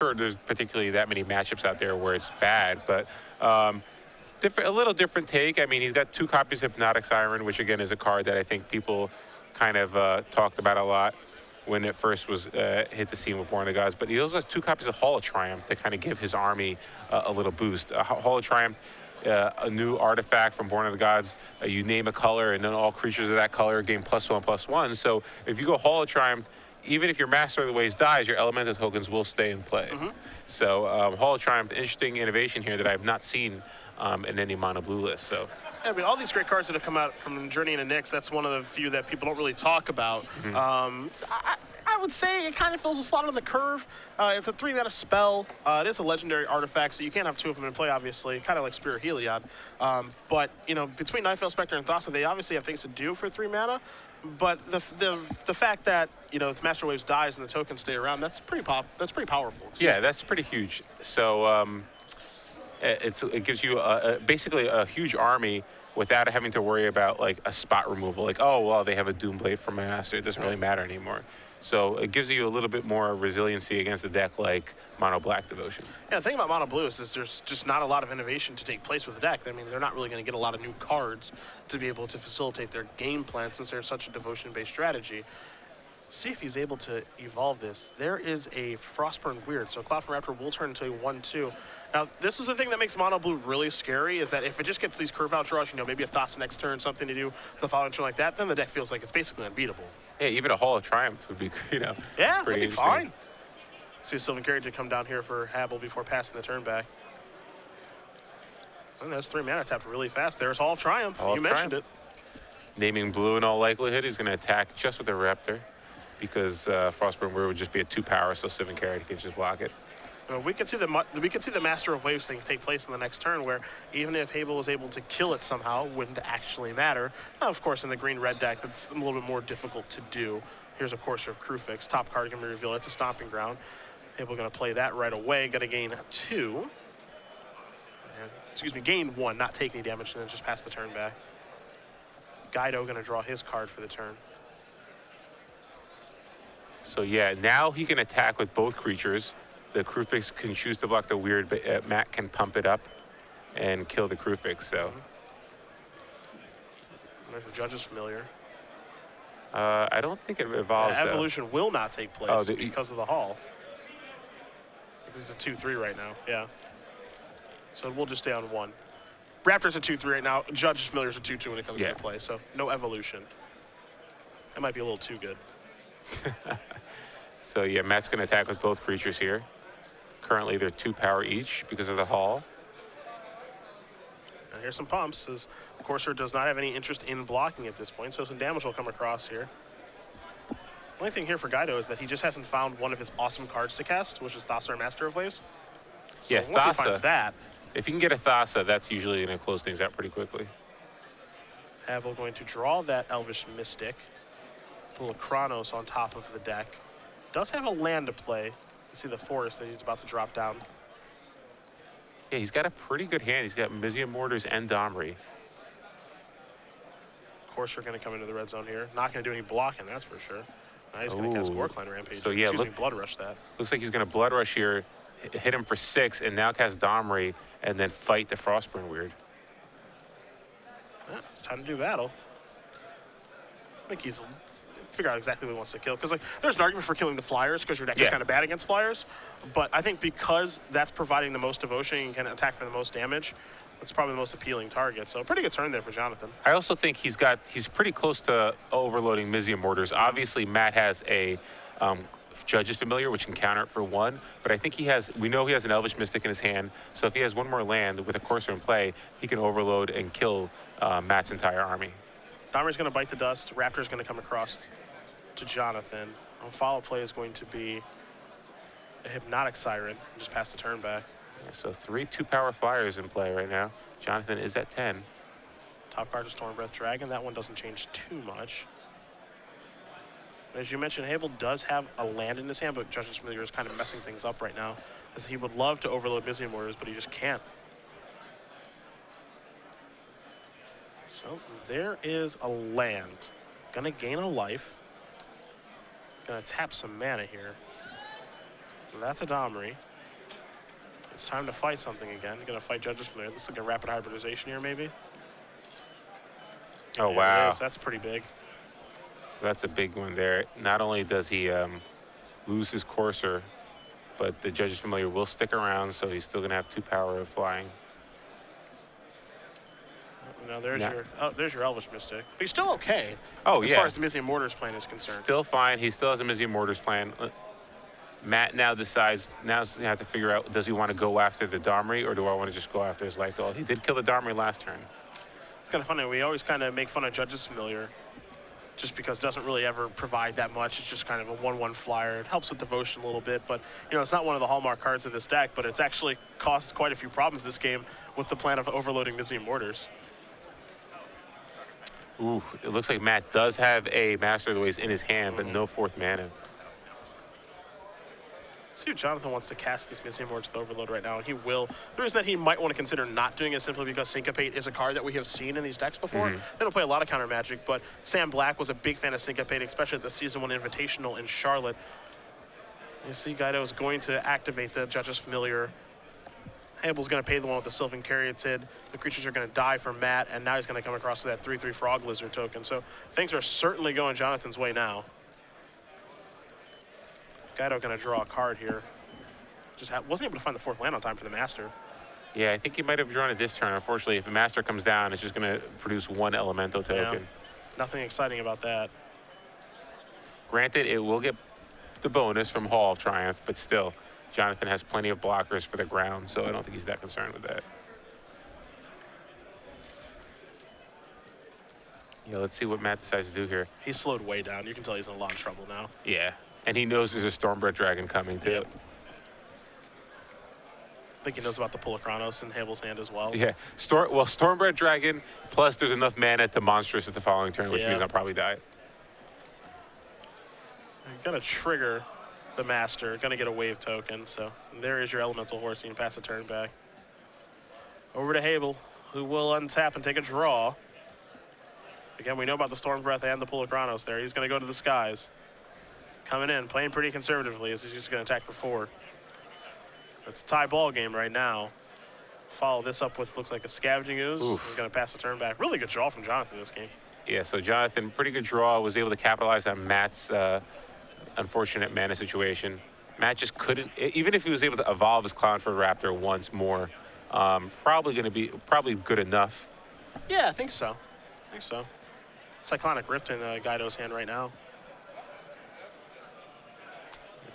sure there's particularly that many matchups out there where it's bad, but a little different take. I mean, he's got 2 copies of Hypnotic Siren, which again is a card that I think people kind of talked about a lot when it first was hit the scene with Born of the Gods. But he also has 2 copies of Hall of Triumph to kind of give his army a little boost. Hall of Triumph, a new artifact from Born of the Gods. You name a color, and then all creatures of that color gain +1/+1. So if you go Hall of Triumph, even if your Master of the Waves dies, your elemental tokens will stay in play. So Hall of Triumph, interesting innovation here that I have not seen in any mono blue list. So. I mean, all these great cards that have come out from Journey into Nyx, that's one of the few that people don't really talk about. I would say it kind of fills a slot on the curve. It's a 3-mana spell. It is a legendary artifact, so you can't have 2 of them in play, obviously, kind of like Spirit Heliod. But, you know, between Nightveil Spectre and Thassa, they obviously have things to do for 3 mana. But the fact that, you know, if Master Waves dies and the tokens stay around, that's pretty powerful. Yeah, that's pretty huge. So it gives you basically a huge army without having to worry about like a spot removal. Like, oh, well, they have a Doomblade for my Master. It doesn't really matter anymore. So it gives you a little bit more resiliency against a deck like Mono Black Devotion. Yeah, the thing about Mono Blue is there's just not a lot of innovation to take place with the deck. I mean, they're not really going to get a lot of new cards to be able to facilitate their game plan since they're such a devotion-based strategy. See if he's able to evolve this. There is a Frostburn Weird, so Cloudform Raptor will turn into a 1/2. Now, this is the thing that makes Mono Blue really scary, is that if it just gets these curve out draws, you know, maybe a Thassa next turn, something to do the following turn like that, then the deck feels like it's basically unbeatable. Yeah, even a Hall of Triumph would be, you know, yeah, pretty that'd be fine. See a Sylvan Carriage to come down here for Habel before passing the turn back. And there's 3 mana tapped really fast. There's Hall of Triumph. You mentioned it. Naming blue in all likelihood, he's going to attack just with a Raptor because Frostburn Weird would just be a 2-power, so Sylvan Carriage can just block it. We could see the Master of Waves thing take place in the next turn, where even if Habel was able to kill it somehow, it wouldn't actually matter. Now, of course, in the green-red deck, that's a little bit more difficult to do. Here's a Courser of Crufix. Top card can be revealed. It's a Stomping Ground. Habel going to play that right away. Going to gain 2. And, excuse me, gain 1, not take any damage, and then just pass the turn back. Guido going to draw his card for the turn. So yeah, now he can attack with both creatures. The Crufix can choose to block the Weird, but Matt can pump it up and kill the Crufix. So there's a Judge's Familiar. I don't think it evolves. Evolution will not take place because of the Hall. This is a 2/3 right now. Yeah. So we'll just stay on 1. Raptor's a 2/3 right now. Judge's Familiar is a 2/2 when it comes into play. So no evolution. That might be a little too good. So yeah, Matt's going to attack with both creatures here. Currently, they're 2-power each because of the Hall. And here's some pumps, as Courser does not have any interest in blocking at this point, so some damage will come across here. The only thing here for Guido is that he just hasn't found one of his awesome cards to cast, which is Thassa or Master of Waves. So yeah, once Thassa. he finds that, if you can get a Thassa, that's usually going to close things out pretty quickly. Habel going to draw that Elvish Mystic. Pull a Chronos on top of the deck. Does have a land to play. You see the forest that he's about to drop down. Yeah, he's got a pretty good hand. He's got Mizzium Mortars and Domri. Courser going to come into the red zone here. Not going to do any blocking, that's for sure. Now he's going to cast Gorecline Rampage. So yeah, Blood Rush that. Looks like he's going to Blood Rush here, hit him for 6, and now cast Domri, and then fight the Frostburn Weird. Yeah, it's time to do battle. I think he's figure out exactly what he wants to kill, because like there's an argument for killing the Flyers because your deck is kind of bad against Flyers, but I think because that's providing the most devotion and can attack for the most damage, it's probably the most appealing target. So pretty good turn there for Jonathon. I also think he's pretty close to overloading Mizzium Mortars. Obviously, Matt has a Judge's Familiar, which can counter it for 1, but I think we know he has an Elvish Mystic in his hand, so if he has 1 more land with a Courser in play, he can overload and kill Matt's entire army. Domri's going to bite the dust. Raptor's going to come across to Jonathon. On follow play is going to be a Hypnotic Siren. Just pass the turn back. Yeah, so 3 2-power Flyers in play right now. Jonathon is at 10. Top card is Stormbreath Dragon. That one doesn't change too much. As you mentioned, Habel does have a land in his hand, but Judge's Familiar is kind of messing things up right now, as he would love to overload Mizzium Mortars, but he just can't. So there is a land. Gonna gain a life. Gonna tap some mana here. That's a Domri. It's time to fight something again. Going to fight Judges from there. This is like a rapid hybridization here, maybe. Oh, wow. That's pretty big. So that's a big one there. Not only does he lose his Courser, but the Judge's Familiar will stick around, so he's still going to have 2 power of flying. Now there's your Elvish Mystic. But he's still okay. Oh, as far as the Mizzy Mortars plan is concerned. Still fine. He still has a Mizzy Mortars plan. Matt now decides, now he's going to have to figure out, does he want to go after the Domri, or do I want to just go after his Life Doll? He did kill the Domri last turn. It's kind of funny. We always kind of make fun of Judges Familiar just because it doesn't really ever provide that much. It's just kind of a 1/1 flyer. It helps with devotion a little bit, but you know, it's not one of the hallmark cards of this deck, but it's actually caused quite a few problems this game with the plan of overloading Mizzy Mortars. Ooh, it looks like Matt does have a Master of the Ways in his hand, but no 4th mana. See if Jonathon wants to cast this Mizzy Mortars with Overload right now, and he will. The reason that he might want to consider not doing it simply because Syncopate is a card that we have seen in these decks before. They don't play a lot of counter Magic, but Sam Black was a big fan of Syncopate, especially at the Season 1 Invitational in Charlotte. You see Guido is going to activate the Judge's Familiar. Habel's going to pay the one with the Sylvan Caryatid. The creatures are going to die for Matt, and now he's going to come across with that 3/3 Frog Lizard token. So things are certainly going Jonathon's way now. Guido going to draw a card here. Just wasn't able to find the 4th land on time for the Master. Yeah, I think he might have drawn it this turn. Unfortunately, if the Master comes down, it's just going to produce 1 Elemental token. Yeah, nothing exciting about that. Granted, it will get the bonus from Hall of Triumph, but still, Jonathon has plenty of blockers for the ground, so I don't think he's that concerned with that. Yeah, let's see what Matt decides to do here. He's slowed way down. You can tell he's in a lot of trouble now. Yeah, and he knows there's a Stormbred Dragon coming, too. Yep. I think he knows about the Pulachronos in Habel's hand as well. Yeah, Stormbred Dragon, plus there's enough mana to Monstrous at the following turn, which means I'll probably die. I'm going to trigger the Master, going to get a wave token, so there is your Elemental Horse. You can pass a turn back. Over to Habel, who will untap and take a draw. Again, we know about the Storm Breath and the Pulachronos there. He's going to go to the skies. Coming in, playing pretty conservatively as he's just going to attack for 4. It's a tie ball game right now. Follow this up with, looks like a Scavenging Ooze. He's going to pass the turn back. Really good draw from Jonathon this game. Yeah, so Jonathon, pretty good draw, was able to capitalize on Matt's unfortunate mana situation. Matt just couldn't, even if he was able to evolve his Clownford Raptor once more, probably good enough. Yeah, I think so. Cyclonic Rift in Guido's hand right now.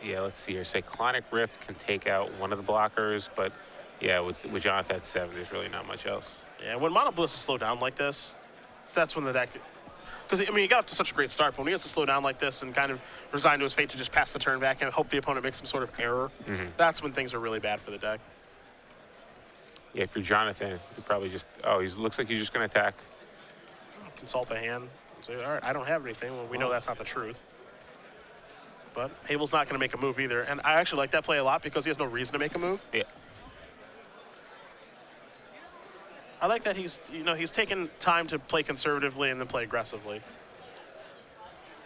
Yeah, let's see here. Cyclonic Rift can take out one of the blockers, but yeah, with Jonathon at 7, there's really not much else. Yeah, when Mono Blue has to slow down like this, that's when the deck, because I mean, he got off to such a great start, but when he has to slow down like this and kind of resign to his fate to just pass the turn back and hope the opponent makes some sort of error, that's when things are really bad for the deck. Yeah, if you're Jonathon, you probably just, he looks like he's just going to attack. Consult the hand. Say, all right, I don't have anything. Well, we know that's not the truth. But Habel's not going to make a move either. And I actually like that play a lot because he has no reason to make a move. Yeah. I like that he's taking time to play conservatively and then play aggressively.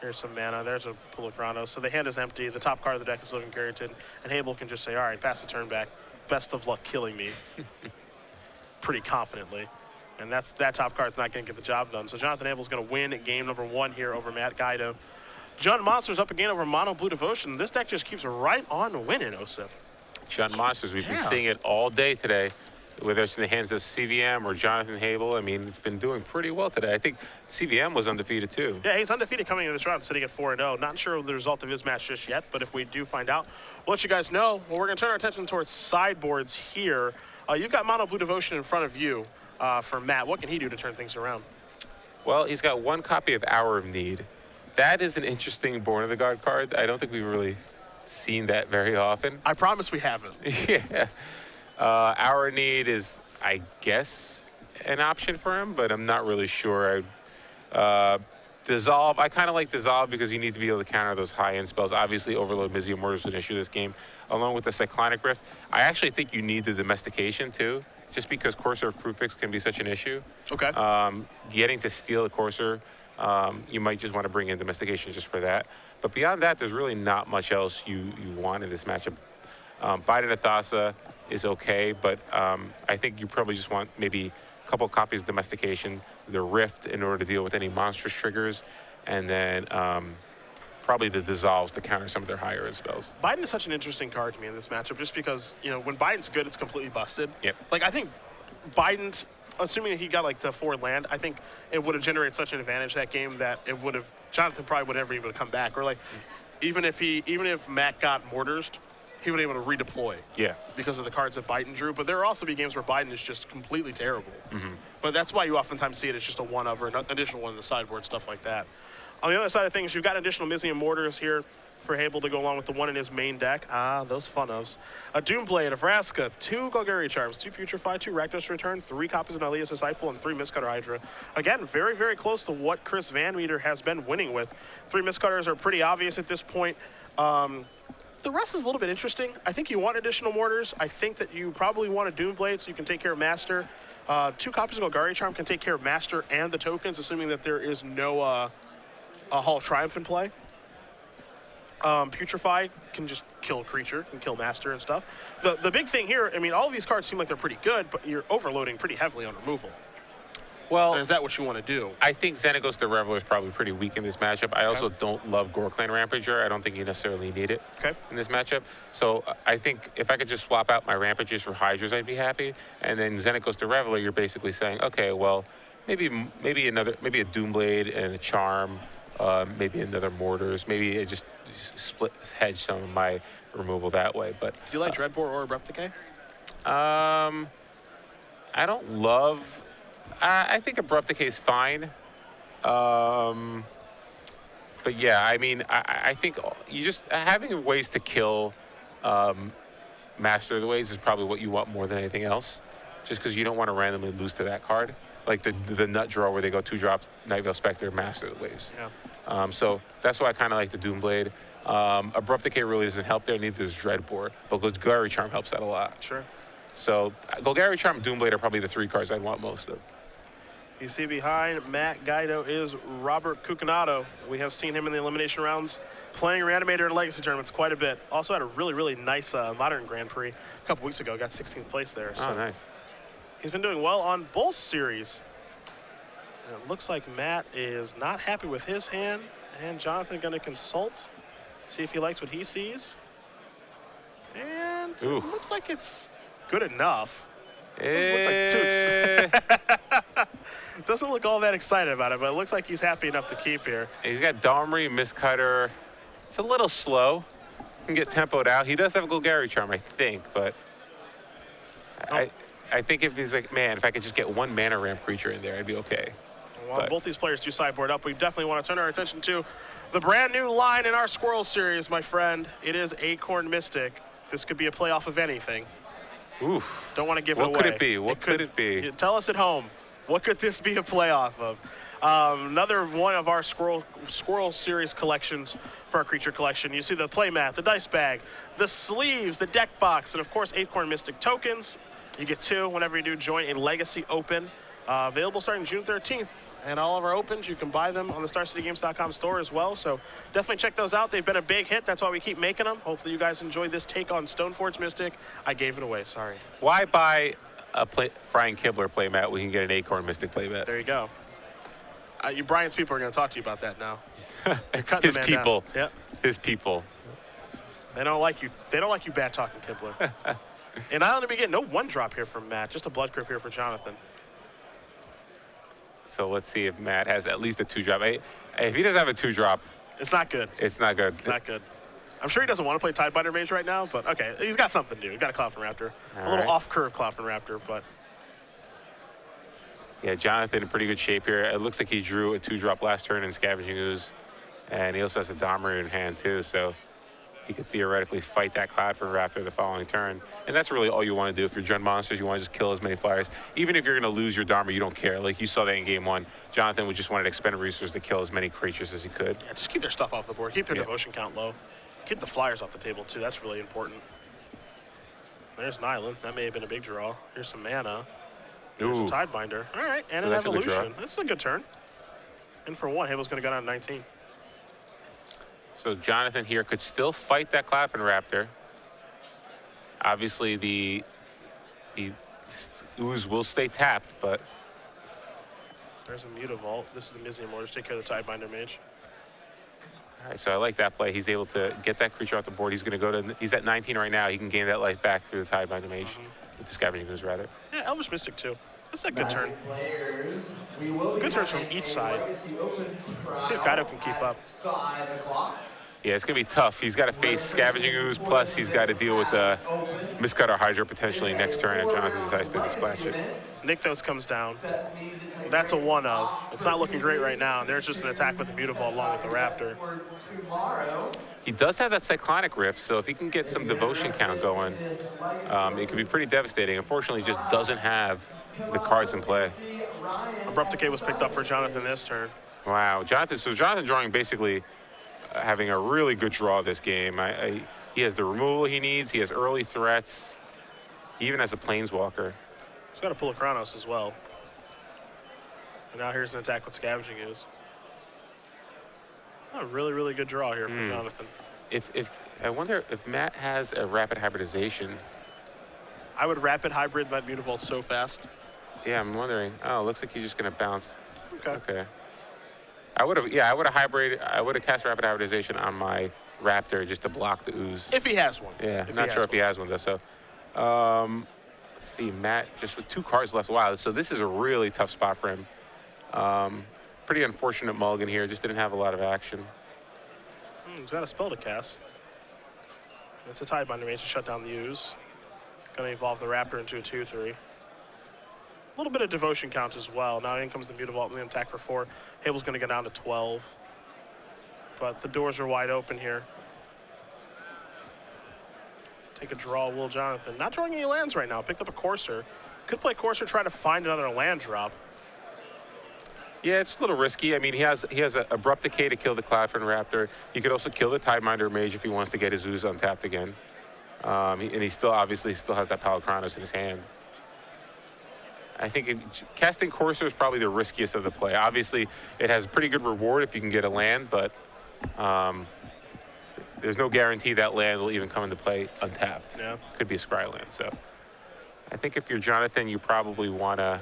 Here's some mana. There's a Pulachronos. So the hand is empty. The top card of the deck is Sylvan Caryatid. And Habel can just say, all right, pass the turn back. Best of luck killing me. Pretty confidently. And that top card's not going to get the job done. So Jonathon Habel's going to win game number 1 here over Matt Guido. Jund Monsters up again over Mono Blue Devotion. This deck just keeps right on winning, Osip. Jund Monsters, we've been seeing it all day today, whether it's in the hands of CVM or Jonathon Habel. I mean, it's been doing pretty well today. I think CVM was undefeated too. Yeah, he's undefeated coming into this round, sitting at 4-0. Not sure the result of his match just yet, but if we do find out, we'll let you guys know. Well, we're going to turn our attention towards sideboards here. You've got Mono Blue Devotion in front of you for Matt. What can he do to turn things around? Well, he's got 1 copy of Hour of Need. That is an interesting Born of the God card. I don't think we've really seen that very often. I promise we haven't. Yeah. Hour of Need is, I guess, an option for him, but I'm not really sure. Dissolve, I kind of like Dissolve because you need to be able to counter those high-end spells. Obviously, Overload Mizzy Mortars is an issue this game, along with the Cyclonic Rift. I actually think you need the Domestication, too, just because Courser of Crewfix can be such an issue. Okay. Getting to steal a Courser, you might just want to bring in Domestication just for that. But beyond that, there's really not much else you want in this matchup. Biden Athasa is okay, but I think you probably just want maybe a couple copies of Domestication, the Rift in order to deal with any monstrous triggers, and then probably the Dissolves to counter some of their higher end spells. Biden is such an interesting card to me in this matchup just because, you know, when Biden's good, it's completely busted. Yep. Like, I think Biden's, assuming that he got, like, the forward land, I think it would have generated such an advantage that game that it would have, Jonathon probably would never even come back. Or, like, even if Matt got Mortars, he would be able to redeploy. Yeah. Because of the cards that Biden drew. But there will also be games where Biden is just completely terrible. Mm-hmm. But that's why you oftentimes see it as just a one-of or an additional one in the sideboard, stuff like that. On the other side of things, you've got additional Mizium Mortars here for Habel to go along with the one in his main deck. Ah, those fun-ofs. A Doomblade, a Vraska, 2 Golgari Charms, 2 Putrefy, 2 Rakdos Return, 3 copies of Elias Disciple, and 3 Mistcutter Hydra. Again, very, very close to what Chris Van Meter has been winning with. 3 Mistcutters are pretty obvious at this point. The rest is a little bit interesting. I think you want additional Mortars. I think that you probably want a Doomblade so you can take care of Master. 2 copies of Golgari Charm can take care of Master and the tokens, assuming that there is no a Hall of Triumph in play. Putrefy can just kill a creature, can kill Master and stuff. The big thing here, I mean, all of these cards seem like they're pretty good, but you're overloading pretty heavily on removal. Well, and is that what you want to do? I think Xenagos the Reveler is probably pretty weak in this matchup. I also don't love Gorklan Rampager. I don't think you necessarily need it in this matchup. So I think if I could just swap out my Rampagers for Hydras, I'd be happy. And then Xenagos the Reveler, you're basically saying, okay, well, maybe a Doomblade and a Charm, maybe another Mortars, maybe it just split hedge some of my removal that way. But do you like Dreadbore or Abrupt Decay? I don't love. I think Abrupt Decay is fine. But yeah, I mean, I think you just having ways to kill Master of the Waves is probably what you want more than anything else. Just because you don't want to randomly lose to that card. Like the nut draw where they go 2 drops, Nightveil Spectre, Master of the Waves. Yeah. So that's why I kind of like the Doomblade. Abrupt Decay really doesn't help there, neither does Dreadbore. But Golgari Charm helps out a lot. Sure. So Golgari Charm and Doomblade are probably the 3 cards I'd want most of. You see behind Matt Guido is Robert Cucinato. We have seen him in the elimination rounds playing Reanimator in Legacy tournaments quite a bit. Also had a really, really nice Modern Grand Prix a couple weeks ago. Got 16th place there. So nice. He's been doing well on both series. And it looks like Matt is not happy with his hand. And Jonathon going to consult, see if he likes what he sees. And it looks like it's good enough. Doesn't look all that excited about it, but it looks like he's happy enough to keep here. He's got Domri, Mistcutter. It's a little slow. Can get tempoed out. He does have a Golgari Charm, I think, but I think if he's like, man, if I could just get 1 mana ramp creature in there, I'd be okay. Well, both these players do sideboard up. We definitely want to turn our attention to the brand new line in our Squirrel series, my friend. It is Acorn Mystic. This could be a playoff of anything. Oof. Don't want to give it away. What could it be? What could it be? Tell us at home. What could this be a playoff of? Another one of our Squirrel series collections for our creature collection. You see the playmat, the dice bag, the sleeves, the deck box, and of course Acorn Mystic tokens. You get 2 whenever you do join a Legacy Open. Available starting June 13th. And all of our opens, you can buy them on the StarCityGames.com store as well. So definitely check those out. They've been a big hit. That's why we keep making them. Hopefully you guys enjoyed this take on Stoneforge Mystic. I gave it away, sorry. Why buy a Brian Kibler playmat when you can get an Acorn Mystic playmat? There you go. Brian's people are going to talk to you about that now. His people. Yep. His people. They don't like you. They don't like you bad talking Kibler. And I only begin no 1-drop here from Matt. Just a blood grip here for Jonathon. So let's see if Matt has at least a 2-drop. If he doesn't have a 2-drop, it's not good. It's not good. It's not good. I'm sure he doesn't want to play Tidebinder Mage right now, but okay, he's got something to do. He's got a Cloudfin Raptor. A little off-curve Cloudfin Raptor, but. Yeah, Jonathon in pretty good shape here. It looks like he drew a 2-drop last turn in Scavenging Ooze, and he also has a Domri in hand too, so he could theoretically fight that Cloudfin Raptor the following turn. And that's really all you want to do. If you're Jund monsters, you want to just kill as many flyers. Even if you're going to lose your Domri, you don't care. Like you saw that in game 1. Jonathon would just wanted to expend resources to kill as many creatures as he could. Yeah, just keep their stuff off the board. Keep their devotion count low. Keep the flyers off the table too. That's really important. There's Nyland. That may have been a big draw. Here's some mana. There's a Tidebinder. All right, and so an Evolution. This is a good turn. And for 1, Habel's going to go down to 19. So Jonathon here could still fight that Cloudfin Raptor. Obviously, the ooze will stay tapped, but there's a Mutavault. This is the Mizium Orders. Take care of the Tidebinder Mage. all right. So I like that play. He's able to get that creature off the board. He's going to go to. He's at 19 right now. He can gain that life back through the Tidebinder Mage, with the Scavenging Ooze rather. Yeah, Elvish Mystic too. This is a good turn. Good Good turns from each side. See if Guido can keep up. 5 o'clock. Yeah, it's going to be tough. He's got to face Scavenging Ooze, plus he's got to deal with the Miscutter Hydra potentially next turn if Jonathon decides to dispatch it. Nykthos comes down. That's a one of. It's not looking great right now. There's just an attack with the Mutavault along with the Raptor. He does have that Cyclonic Rift, so if he can get some devotion count going, it could be pretty devastating. Unfortunately, he just doesn't have the cards in play. Abrupt Decay was picked up for Jonathon this turn. Wow, Jonathon. So Jonathon drawing basically having a really good draw this game. He has the removal he needs. He has early threats. He even has a Planeswalker. He's got to pull a Chronos as well. And now here's an attack with Scavenging Ooze. A really, really good draw here from Jonathon. If I wonder if Matt has a rapid hybridization. I would rapid hybrid that Mutavault so fast. Yeah, I'm wondering. Oh, looks like he's just gonna bounce. Okay. Okay. I would have cast rapid hybridization on my Raptor just to block the ooze. If he has one. Yeah, not sure if he has one though. So, let's see, Matt just with 2 cards left. Wow, so this is a really tough spot for him. Pretty unfortunate mulligan here. Just didn't have a lot of action. He's got a spell to cast. It's a Tidebinder Mage to shut down the ooze. Gonna evolve the Raptor into a 2/3. A little bit of devotion count as well. Now in comes the Mutavault and the attack for 4. Habel's going to go down to 12. But the doors are wide open here. Take a draw, will Jonathon. Not drawing any lands right now. Picked up a Courser. Could play Courser, try to find another land drop. Yeah, it's a little risky. I mean, he has a Abrupt Decay to kill the Cloudfin Raptor. He could also kill the Tideminder Mage if he wants to get his ooze untapped again. And he still obviously has that Palo Chronos in his hand. I think casting Courser is probably the riskiest of the play. Obviously, it has pretty good reward if you can get a land, but there's no guarantee that land will even come into play untapped. Yeah. Could be a scry land. So I think if you're Jonathon, you probably want to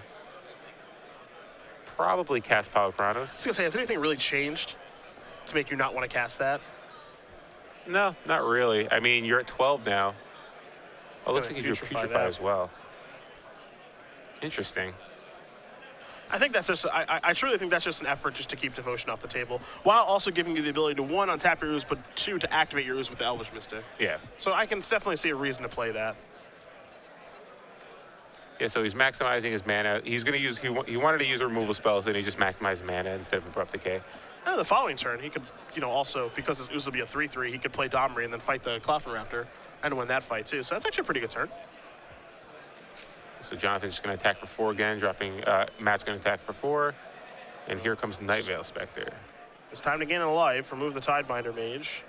cast Palo Chronos. I was going to say, has anything really changed to make you not want to cast that? No, not really. I mean, you're at 12 now. Oh, it looks like you drew Putrefy as well. Interesting. I think that's just, I truly think that's just an effort just to keep devotion off the table, while also giving you the ability to 1, untap your ooze, but 2, to activate your ooze with the Elvish Mystic. Yeah. So I can definitely see a reason to play that. Yeah, so he's maximizing his mana. He's going to use, he wanted to use a removal spell, so then he just maximized mana instead of Abrupt Decay. And the following turn, he could, also, because his ooze will be a 3/3, he could play Domri and then fight the Cloudfin Raptor and win that fight too. So that's actually a pretty good turn. So Jonathon's just going to attack for 4 again, dropping, Matt's going to attack for 4. And here comes Nightveil Spectre. It's time to gain a life. Remove the Tidebinder Mage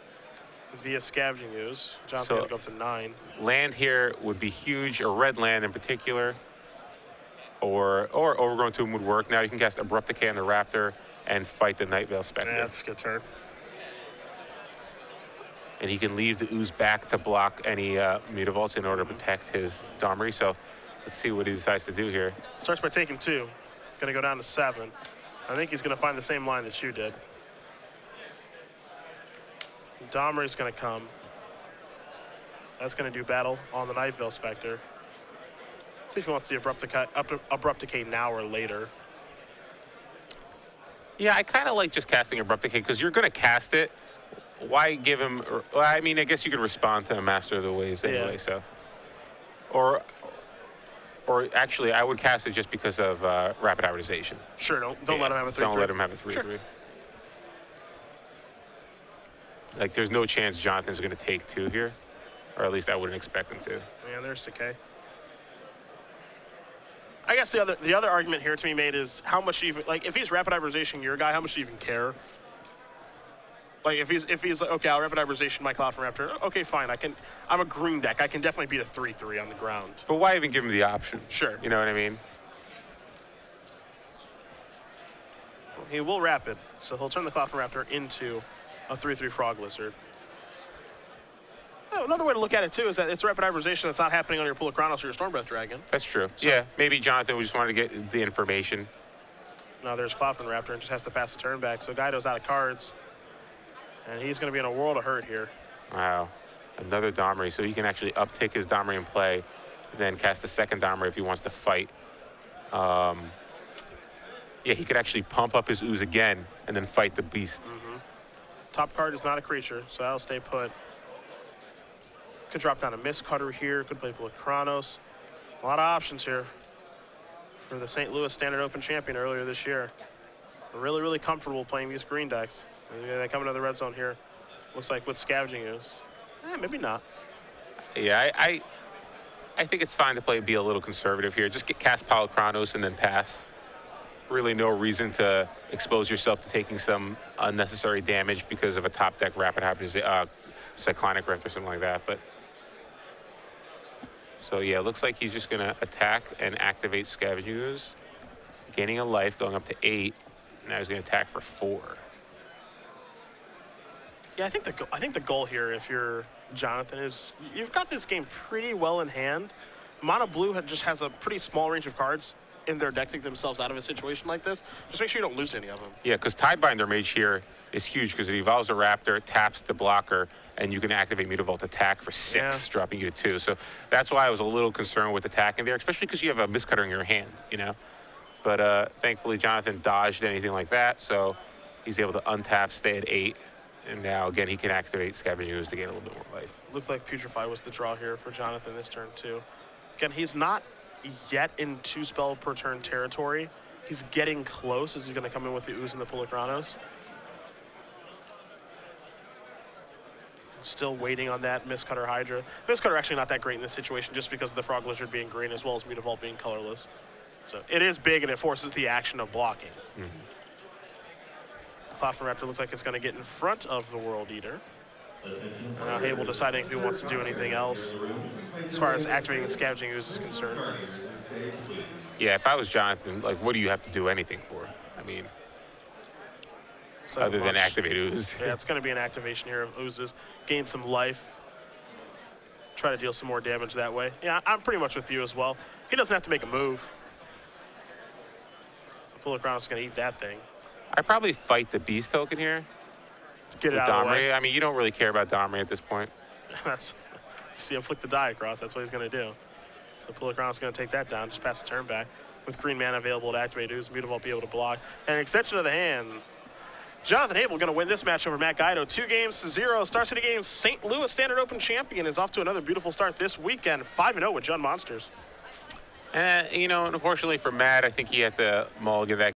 via Scavenging Ooze. Jonathon's going to go up to 9. Land here would be huge, a red land in particular. Or Overgrown Tomb would work. Now you can cast Abrupt Decay on the Raptor and fight the Nightveil Spectre. Yeah, that's a good turn. And he can leave the ooze back to block any Mutavaults in order to protect his Domri. So let's see what he decides to do here. Starts by taking 2. Going to go down to 7. I think he's going to find the same line that you did. Domri's going to come. That's going to do battle on the Nightveil Spectre. See if he wants the Abrupt Decay now or later. Yeah, I kind of like just casting Abrupt Decay because you're going to cast it. Why give him? Well, I mean, I guess you could respond to a Master of the Waves anyway. Yeah. So, or actually, I would cast it just because of rapid hybridization. Sure, don't let him have a 3/3. Don't let him have a 3/3. Sure. Like, there's no chance Jonathon's going to take 2 here, or at least I wouldn't expect him to. Yeah, there's Decay. I guess the other argument here to be made is how much even, like, if he's rapid hybridization your guy, how much do you even care? Like, if he's like, okay, I'll rapid hybridization my Cloudfin Raptor. Okay, fine. I'm a green deck. I can definitely beat a 3/3 on the ground. But why even give him the option? Sure. You know what I mean? He will rapid, so he'll turn the Cloudfin Raptor into a 3/3 Frog Lizard. Oh, another way to look at it, too, is that it's rapid hybridization that's not happening on your Pulachronos or your Stormbreath Dragon. That's true. So, yeah, maybe Jonathon just wanted to get the information. Now there's Cloudfin Raptor and just has to pass the turn back. So Guido's out of cards. And he's going to be in a world of hurt here. Wow. Another Domri, so he can actually uptick his Domri in play, then cast a second Domri if he wants to fight. Yeah, he could actually pump up his ooze again and then fight the beast. Top card is not a creature, so that'll stay put. Could drop down a Mist Cutter here. Could play Pulachronos. A lot of options here for the St. Louis Standard Open champion earlier this year. Really, really comfortable playing these green decks. They come into the red zone here. Looks like with Scavenging Ooze. Maybe not. Yeah, I think it's fine to be a little conservative here. Just cast Pulachronos and then pass. Really no reason to expose yourself to taking some unnecessary damage because of a top deck rapid Cyclonic Rift or something like that. But so yeah, it looks like he's just gonna attack and activate Scavenging Ooze, gaining a life, going up to 8. Now he's gonna attack for 4. Yeah, I think the goal here, if you're Jonathon, is you've got this game pretty well in hand. Mono Blue just has a pretty small range of cards in their deck to get themselves out of a situation like this. Just make sure you don't lose any of them. Yeah, because Tidebinder Mage here is huge because it evolves a Raptor, taps the blocker, and you can activate Mutavault attack for 6, dropping you to 2. So that's why I was a little concerned with attacking there, especially because you have a Mist Cutter in your hand, you know. But thankfully, Jonathon dodged anything like that, so he's able to untap, stay at 8, and now again he can activate Scavenging Ooze to gain a little bit more life. Looked like Putrefy was the draw here for Jonathon this turn too. Again, he's not yet in 2 spell per turn territory. He's getting close as he's going to come in with the Ooze and the Pulachronos. Still waiting on that Mist Cutter Hydra. Mist Cutter actually not that great in this situation just because of the Frog Lizard being green as well as Mutavault being colorless. So it is big and it forces the action of blocking. Cloudfin Raptor looks like it's going to get in front of the World Eater. Now Habel deciding if he wants to do anything else as far as activating the Scavenging Ooze is concerned. Yeah, if I was Jonathon, like, what do you have to do anything for? I mean, other than activate Ooze. Yeah, it's going to be an activation here of Oozes. Gain some life. Try to deal some more damage that way. Yeah, I'm pretty much with you as well. He doesn't have to make a move. Pulachronos is going to eat that thing. I'd probably fight the Beast token here. Get it out of the way. I mean, you don't really care about Domri at this point. See him flick the die across. That's what he's going to do. So Pulachronos is going to take that down. Just pass the turn back. With green mana available to activate Ooze, Mutavault be able to block. And an extension of the hand. Jonathon Habel going to win this match over Matt Guido. 2-0. Star City Games St. Louis Standard Open champion is off to another beautiful start this weekend. 5-0 with Jund Monsters. You know, unfortunately for Matt, I think he had to mulligan that